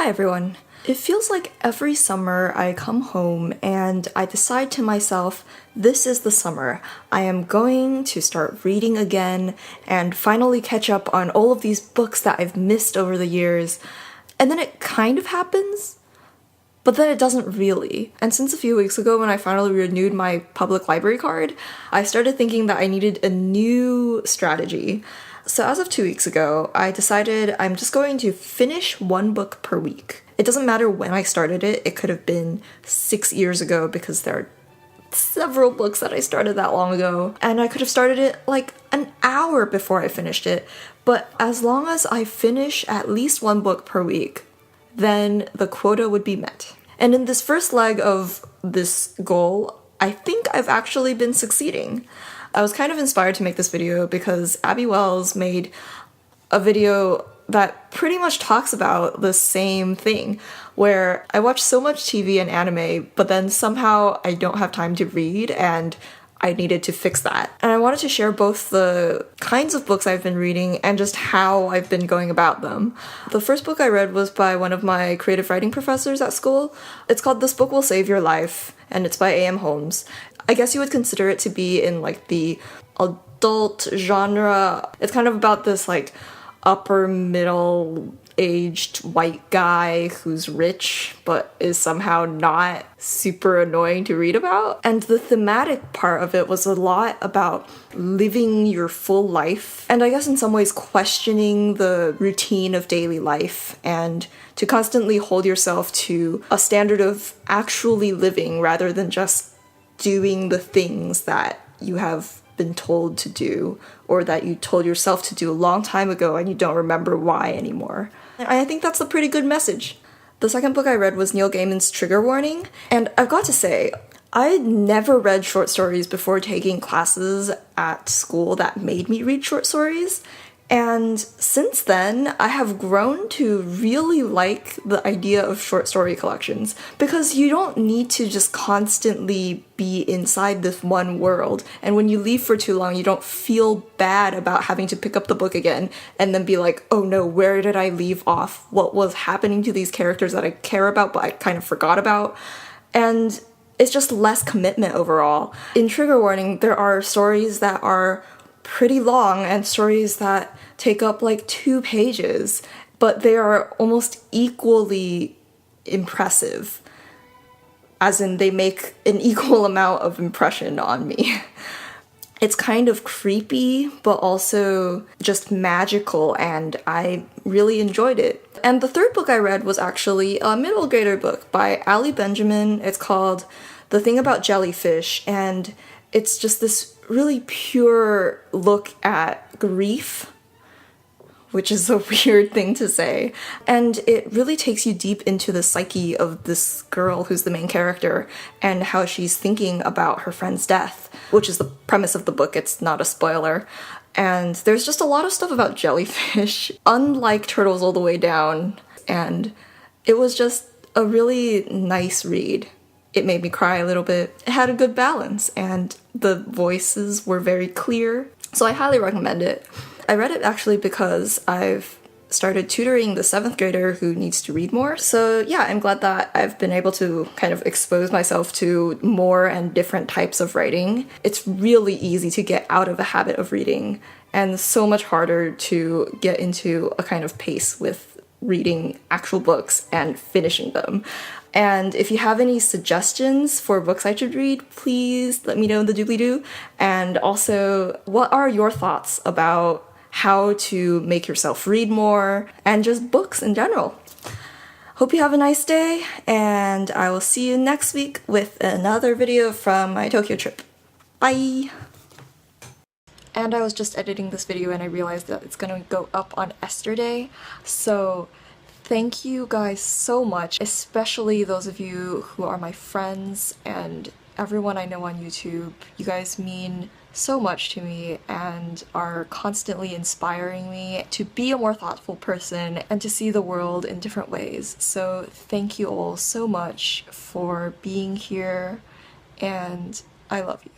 Hi everyone. It feels like every summer I come home and I decide to myself, this is the summer. I am going to start reading again and finally catch up on all of these books that I've missed over the years. And then it kind of happens, but then it doesn't really. And since a few weeks ago when I finally renewed my public library card, I started thinking that I needed a new strategy. So as of 2 weeks ago, I decided I'm just going to finish one book per week. It doesn't matter when I started it. It could have been 6 years ago because there are several books that I started that long ago. And I could have started it like an hour before I finished it. But as long as I finish at least one book per week, then the quota would be met. And in this first leg of this goal, I think I've actually been succeeding. I was kind of inspired to make this video because Abby Wells made a video that pretty much talks about the same thing, where I watch so much TV and anime, but then somehow I don't have time to read, and I needed to fix that. And I wanted to share both the kinds of books I've been reading and just how I've been going about them. The first book I read was by one of my creative writing professors at school. It's called This Book Will Save Your Life, and it's by A.M. Homes. I guess you would consider it to be in like the adult genre. It's kind of about this like upper middle aged white guy who's rich but is somehow not super annoying to read about. And the thematic part of it was a lot about living your full life, and I guess in some ways questioning the routine of daily life, and to constantly hold yourself to a standard of actually living rather than just doing the things that you have been told to do, or that you told yourself to do a long time ago and you don't remember why anymore. I think that's a pretty good message. The second book I read was Neil Gaiman's Trigger Warning, and I've got to say, I never read short stories before taking classes at school that made me read short stories. And since then, I have grown to really like the idea of short story collections, because you don't need to just constantly be inside this one world. And when you leave for too long, you don't feel bad about having to pick up the book again and then be like, oh no, where did I leave off? What was happening to these characters that I care about but I kind of forgot about? And it's just less commitment overall. In Trigger Warning, there are stories that are pretty long and stories that take up like 2 pages, but they are almost equally impressive, as in they make an equal amount of impression on me. It's kind of creepy, but also just magical, and I really enjoyed it. And the third book I read was actually a middle grader book by Ali Benjamin. It's called The Thing About Jellyfish, and it's just this really pure look at grief, which is a weird thing to say. And it really takes you deep into the psyche of this girl who's the main character and how she's thinking about her friend's death, which is the premise of the book. It's not a spoiler. And there's just a lot of stuff about jellyfish, unlike Turtles All the Way Down. And it was just a really nice read. It made me cry a little bit. It had a good balance, and the voices were very clear, so I highly recommend it. I read it actually because I've started tutoring the 7th grader who needs to read more, so yeah, I'm glad that I've been able to kind of expose myself to more and different types of writing. It's really easy to get out of a habit of reading, and so much harder to get into a kind of pace with reading actual books and finishing them. And if you have any suggestions for books I should read, please let me know in the doobly-doo. And also, what are your thoughts about how to make yourself read more, and just books in general? Hope you have a nice day, and I will see you next week with another video from my Tokyo trip. Bye! And I was just editing this video and I realized that it's gonna go up on Esther Day, so thank you guys so much, especially those of you who are my friends and everyone I know on YouTube. You guys mean so much to me and are constantly inspiring me to be a more thoughtful person and to see the world in different ways. So thank you all so much for being here, and I love you.